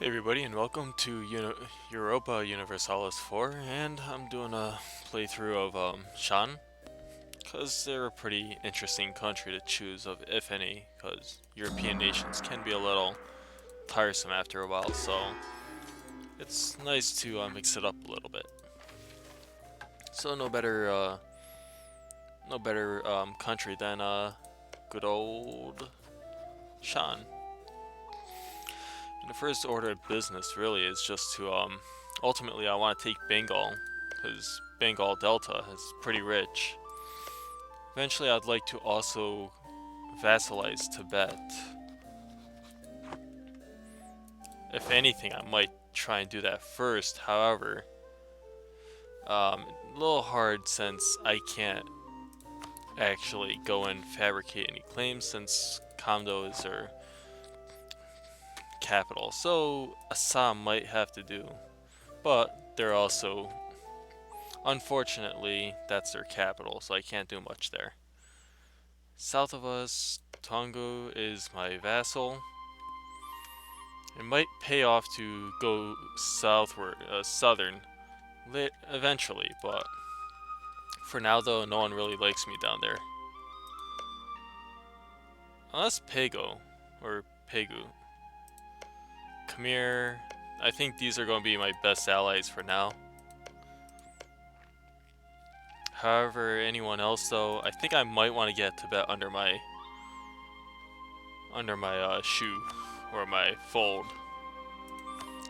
Hey everybody, and welcome to Europa Universalis 4, and I'm doing a playthrough of Shan, because they're a pretty interesting country to choose of, if any, because European nations can be a little tiresome after a while, so it's nice to mix it up a little bit. So no better country than good old Shan. And the first order of business really is just to ultimately I want to take Bengal because Bengal Delta is pretty rich. Eventually I'd like to also vassalize Tibet. If anything, I might try and do that first. However, a little hard since I can't actually go and fabricate any claims since Kamdo is their capital. So Assam might have to do. But they're also, unfortunately, that's their capital, so I can't do much there. South of us, Tongu is my vassal. It might pay off to go southward, southern, eventually, but for now though, no one really likes me down there. Unless Pago, or Pegu. Khmer, I think these are going to be my best allies for now. However, anyone else though, I think I might want to get Tibet under my shoe or my fold.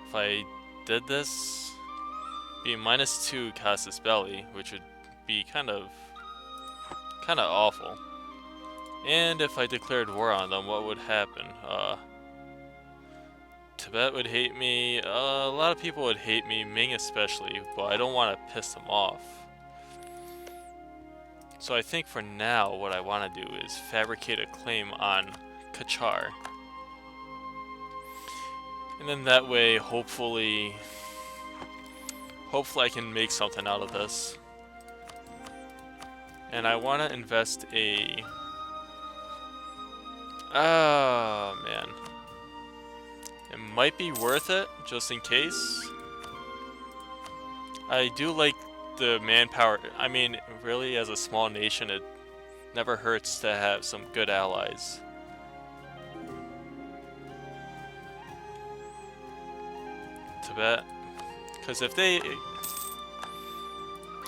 If I did this, be -2 Casus Belli, which would be kind of awful. And if I declared war on them, what would happen? Tibet would hate me. A lot of people would hate me, Ming especially, but I don't want to piss them off. So I think for now, what I want to do is fabricate a claim on Kachar. And then that way, hopefully I can make something out of this. And I want to invest a... Ah, man. It might be worth it, just in case. I do like the manpower. I mean, really, as a small nation, it never hurts to have some good allies. Tibet. Because if they...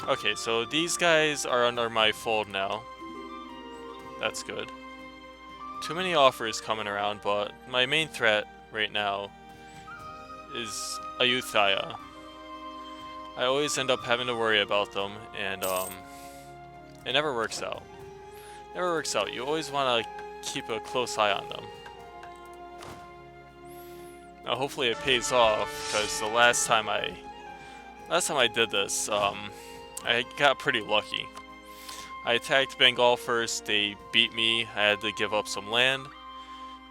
Okay, so these guys are under my fold now. That's good. Too many offers coming around, but my main threat right now is Ayutthaya. I always end up having to worry about them, and it never works out. Never works out. You always want to keep a close eye on them. Now, hopefully, it pays off because the last time I did this, I got pretty lucky. I attacked Bengal first. They beat me. I had to give up some land.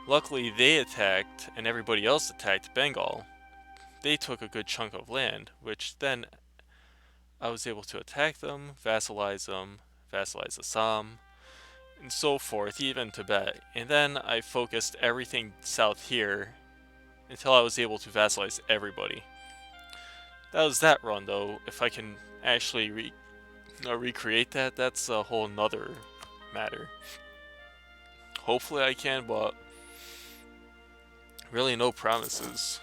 Luckily, they attacked, and everybody else attacked Bengal. They took a good chunk of land, which then I was able to attack them, vassalize Assam, and so forth, even Tibet. And then I focused everything south here until I was able to vassalize everybody. That was that run, though. If I can actually recreate that, that's a whole nother matter. Hopefully I can, but really no promises.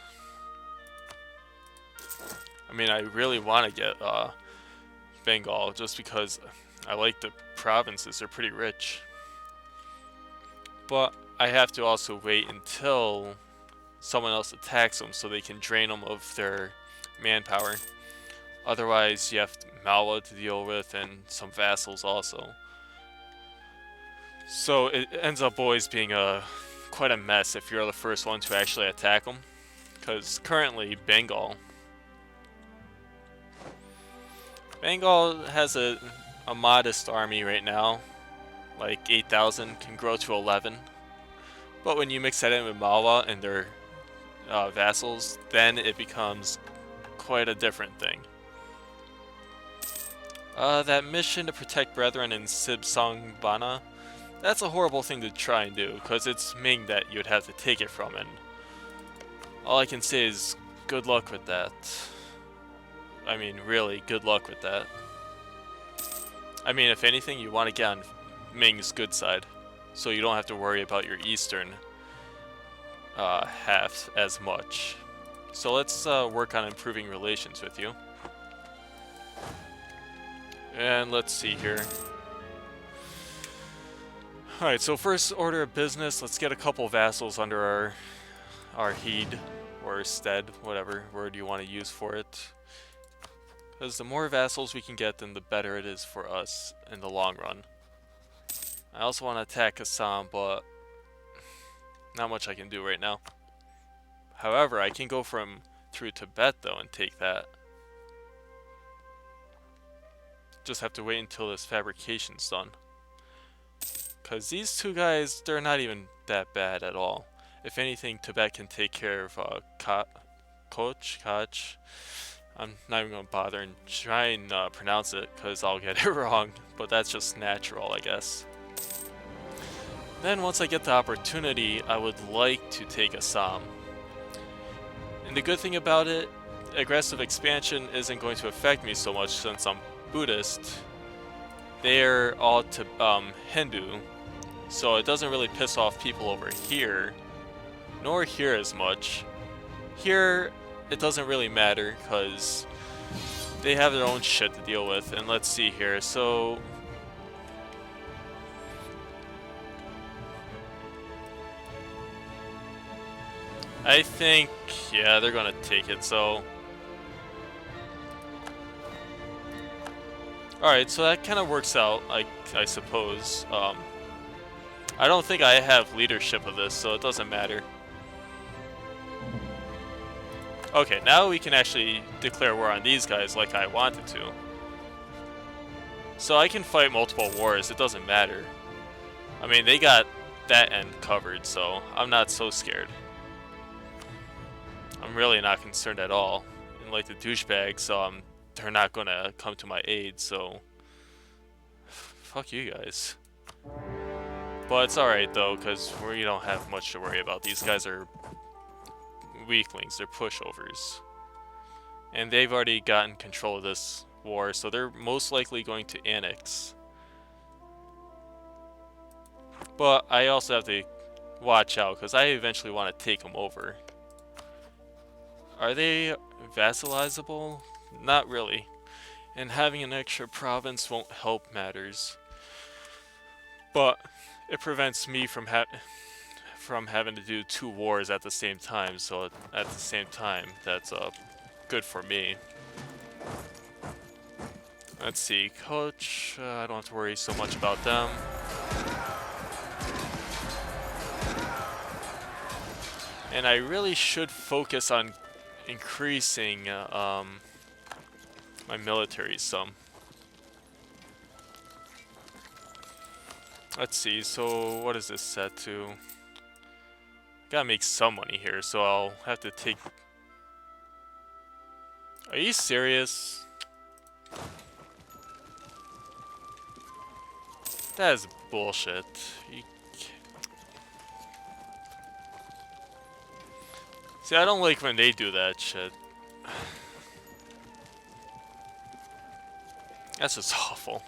I mean, I really want to get Bengal just because I like the provinces. They're pretty rich. But I have to also wait until someone else attacks them so they can drain them of their manpower. Otherwise, you have Malwa to deal with and some vassals also. So it ends up always being quite a mess if you're the first one to actually attack them. Because currently, Bengal has a modest army right now, like 8,000, can grow to 11. But when you mix that in with Malwa and their vassals, then it becomes quite a different thing. That mission to protect brethren in Sibsong Bana, that's a horrible thing to try and do, because it's Ming that you'd have to take it from, and All I can say is good luck with that. I mean, really, good luck with that. I mean, if anything, you want to get on Ming's good side, so you don't have to worry about your eastern half as much. So let's work on improving relations with you. And let's see here. Alright, so first order of business, let's get a couple vassals under our heed, or stead, whatever word you want to use for it. Because the more vassals we can get, then the better it is for us in the long run. I also want to attack Assam, but not much I can do right now. However, I can go through Tibet though and take that. Just have to wait until this fabrication's done. Because these two guys, they're not even that bad at all. If anything, Tibet can take care of Koch. I'm not even going to bother and try and pronounce it because I'll get it wrong. But that's just natural, I guess. Then once I get the opportunity, I would like to take Assam. And the good thing about it, aggressive expansion isn't going to affect me so much since I'm Buddhist. They're all Hindu, so it doesn't really piss off people over here, nor here as much. Here, it doesn't really matter because they have their own shit to deal with. And let's see here, so I think, yeah, they're gonna take it, so alright, so that kind of works out, I suppose. I don't think I have leadership of this, so it doesn't matter. Okay, now we can actually declare war on these guys like I wanted to. So I can fight multiple wars, it doesn't matter. I mean, they got that end covered, so I'm not so scared. I'm really not concerned at all. And like the douchebags, they're not gonna come to my aid, so fuck you guys. But it's alright though, because we don't have much to worry about. These guys are weaklings, they're pushovers. And they've already gotten control of this war, so they're most likely going to annex. But I also have to watch out, because I eventually want to take them over. Are they vassalizable? Not really. And having an extra province won't help matters. But it prevents me from having to do 2 wars at the same time, so at the same time, that's good for me. Let's see, Coach, I don't have to worry so much about them. And I really should focus on increasing my military some. Let's see, so what is this set to? Gotta make some money here, so I'll have to take... Are you serious? That is bullshit. See, I don't like when they do that shit. That's just awful.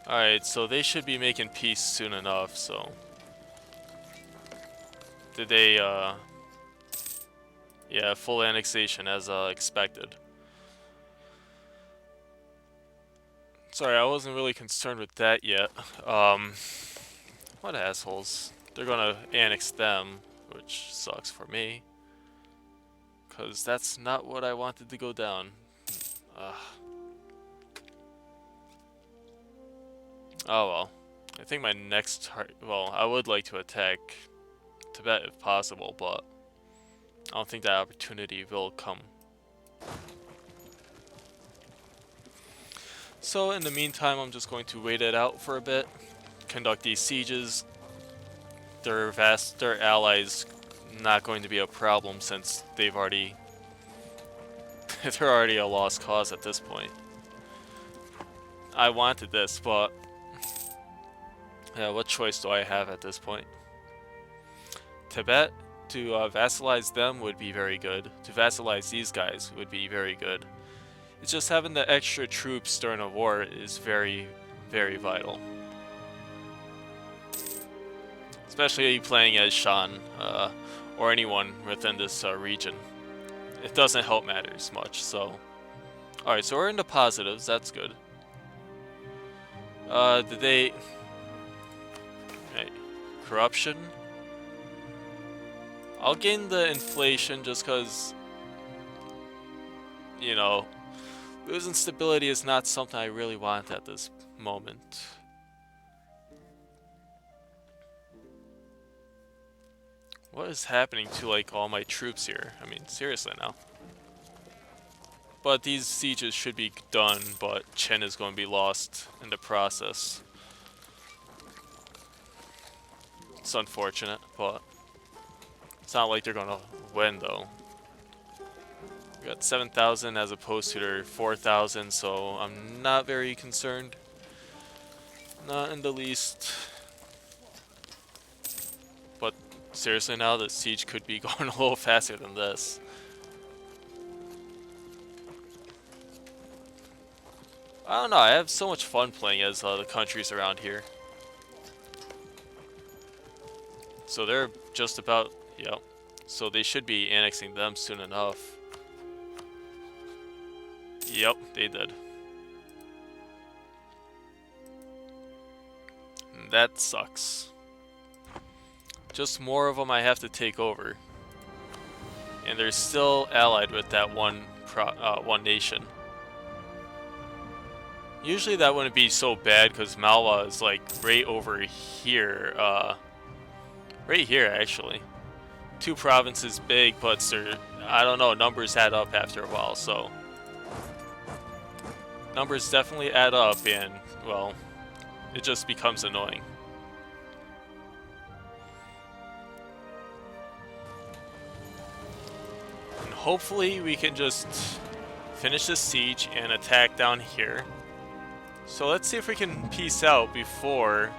Alright, so they should be making peace soon enough, so... Did they, yeah, full annexation as expected. Sorry, I wasn't really concerned with that yet. What assholes. They're gonna annex them, which sucks for me. Because that's not what I wanted to go down. Oh well. I think my next well, I would like to attack Tibet if possible, but I don't think that opportunity will come. So in the meantime, I'm just going to wait it out for a bit, conduct these sieges. Their allies not going to be a problem since they've already they're already a lost cause at this point. I wanted this, but yeah, what choice do I have at this point? Tibet to vassalize them would be very good. To vassalize these guys would be very good. It's just having the extra troops during a war is very, very vital. Especially playing as Shan, or anyone within this region. It doesn't help matters much, so... Alright, so we're into positives, that's good. Did they... Okay. Corruption? I'll gain the inflation just because... You know... Losing stability is not something I really want at this moment. What is happening to, like, all my troops here? I mean, seriously now. But these sieges should be done, but Chen is going to be lost in the process. It's unfortunate, but it's not like they're going to win, though. We got 7,000 as opposed to their 4,000, so I'm not very concerned. Not in the least. But seriously now, the siege could be going a little faster than this. I don't know, I have so much fun playing as the countries around here. So they're just about, yep. So they should be annexing them soon enough. Yep, they did. That sucks. Just more of them I have to take over. And they're still allied with that one nation. Usually that wouldn't be so bad because Malwa is like right over here. Right here actually. 2 provinces big, but they're, I don't know, numbers add up after a while, so. Numbers definitely add up and, well, it just becomes annoying. And hopefully we can just finish this siege and attack down here. So let's see if we can peace out before...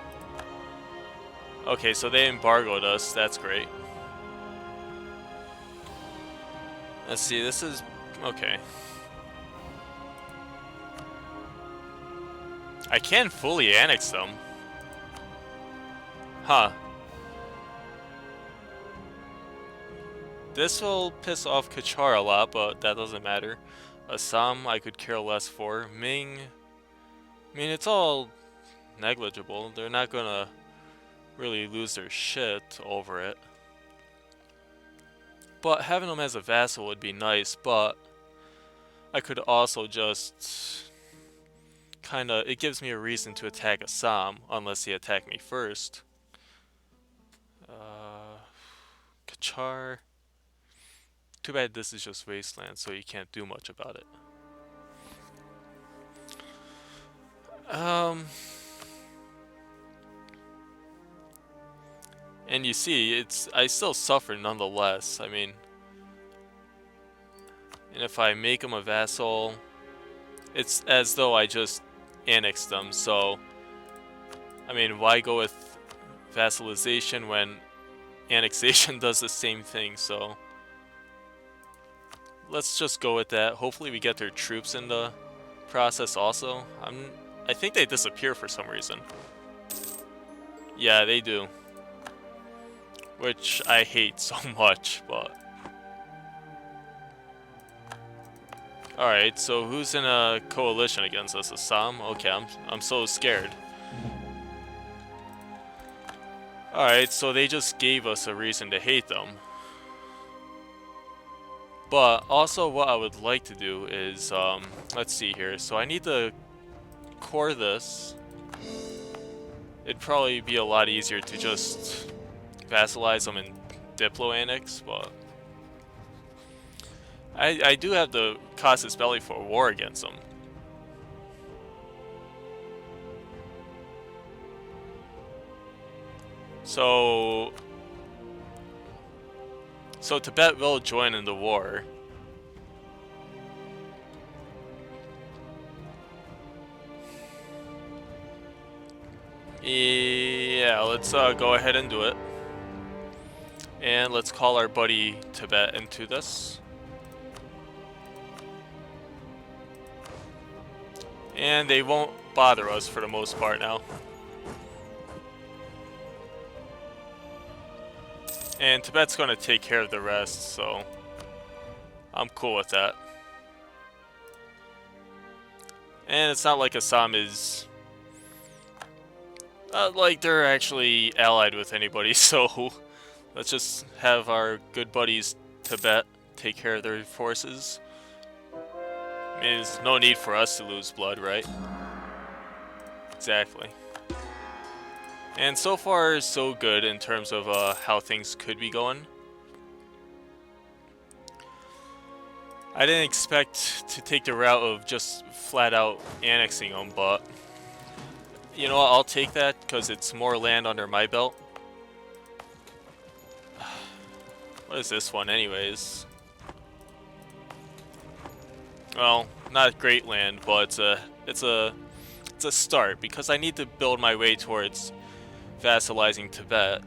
Okay, so they embargoed us, that's great. Let's see, this is... okay. I can fully annex them. Huh. This will piss off Kachar a lot, but that doesn't matter. Assam I could care less for. Ming... I mean, it's all negligible. They're not gonna really lose their shit over it. But having them as a vassal would be nice, but I could also just kinda... It gives me a reason to attack Assam, unless they attack me first. Kachar... Too bad this is just wasteland, so you can't do much about it. And you see, I still suffer nonetheless. I mean, and if I make them a vassal, it's as though I just annexed them. So, I mean, why go with vassalization when annexation does the same thing? So, let's just go with that. Hopefully, we get their troops in the process also. I think they disappear for some reason. Yeah, they do. Which I hate so much, but... Alright, so who's in a coalition against us? Assam? Okay, I'm so scared. Alright, so they just gave us a reason to hate them. But also what I would like to do is, let's see here. So I need to core this. It'd probably be a lot easier to just vassalize them and Diplo annex, but I do have the casus belli for war against them. So Tibet will join in the war. Yeah, let's go ahead and do it. And let's call our buddy Tibet into this. And they won't bother us for the most part now. And Tibet's going to take care of the rest, so I'm cool with that. And it's not like Assam is... like they're actually allied with anybody, so let's just have our good buddies Tibet take care of their forces. I mean, there's no need for us to lose blood, right? Exactly. And so far, so good in terms of how things could be going. I didn't expect to take the route of just flat out annexing them, but you know what, I'll take that because it's more land under my belt. What is this one anyways? Well, not great land, but it's a start because I need to build my way towards vassalizing Tibet.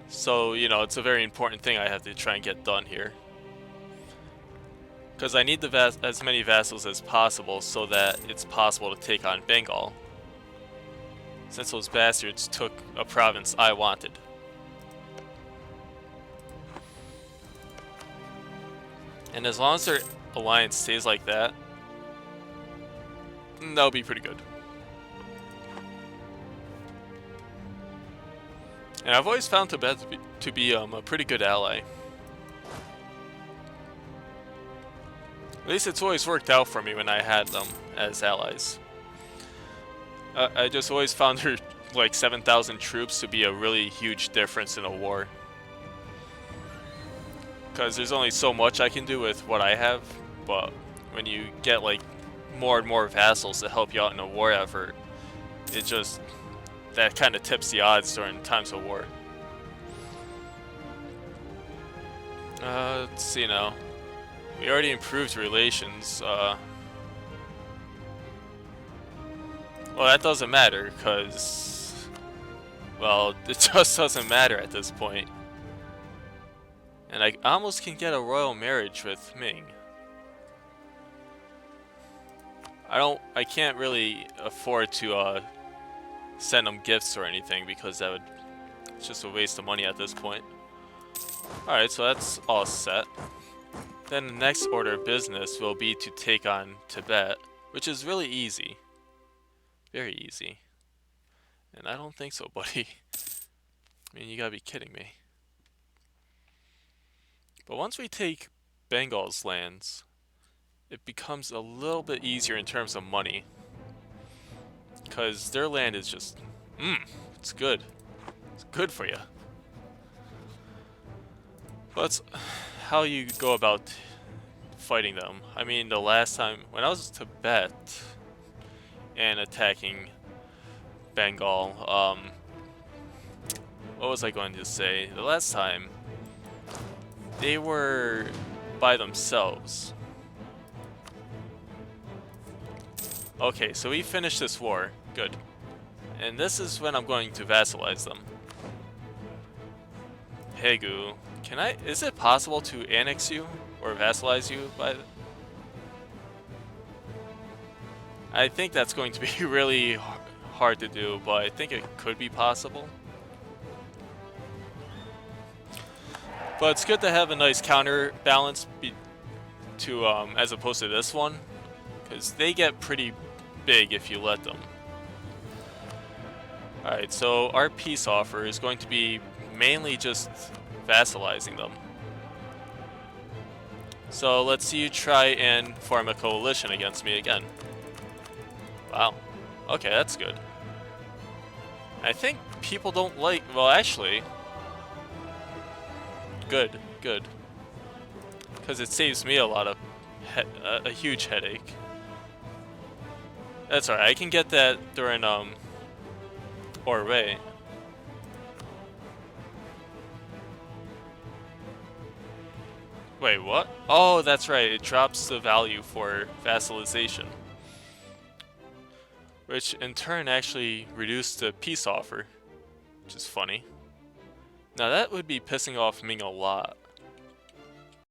So, you know, it's a very important thing I have to try and get done here. Because I need as many vassals as possible so that it's possible to take on Bengal. Since those bastards took a province I wanted. And as long as their alliance stays like that, that'll be pretty good. And I've always found Tibet to be a pretty good ally. At least it's always worked out for me when I had them as allies. I just always found her like 7,000 troops to be a really huge difference in a war. Because there's only so much I can do with what I have, but when you get like more and more vassals to help you out in a war effort, it just, that kind of tips the odds during times of war. Let's see now. We already improved relations. Well, that doesn't matter, because... well, it just doesn't matter at this point. And I almost can get a royal marriage with Ming. I can't really afford to send them gifts or anything, because that would... it's just a waste of money at this point. Alright, so that's all set. Then the next order of business will be to take on Tibet, which is really easy. Very easy. And I don't think so, buddy. I mean, you gotta be kidding me. But once we take Bengal's lands, it becomes a little bit easier in terms of money. Because their land is just... it's good. It's good for you. But it's how you go about fighting them. I mean, the last time, when I was in Tibet and attacking Bengal, what was I going to say? The last time, they were by themselves. Okay, so we finished this war. Good. And this is when I'm going to vassalize them. Hegu. Is it possible to annex you or vassalize you by I think that's going to be really hard to do, but I think it could be possible. But it's good to have a nice counterbalance to as opposed to this one, because they get pretty big if you let them. Alright, so our peace offer is going to be mainly just vassalizing them. So let's see you try and form a coalition against me again. Wow. Okay, that's good. I think people don't like... well, actually... good, good. Because it saves me a lot of... a huge headache. That's alright, I can get that during, Orway. Wait, what? Oh, that's right, it drops the value for vassalization. Which in turn actually reduced the peace offer, which is funny. Now that would be pissing off Ming a lot.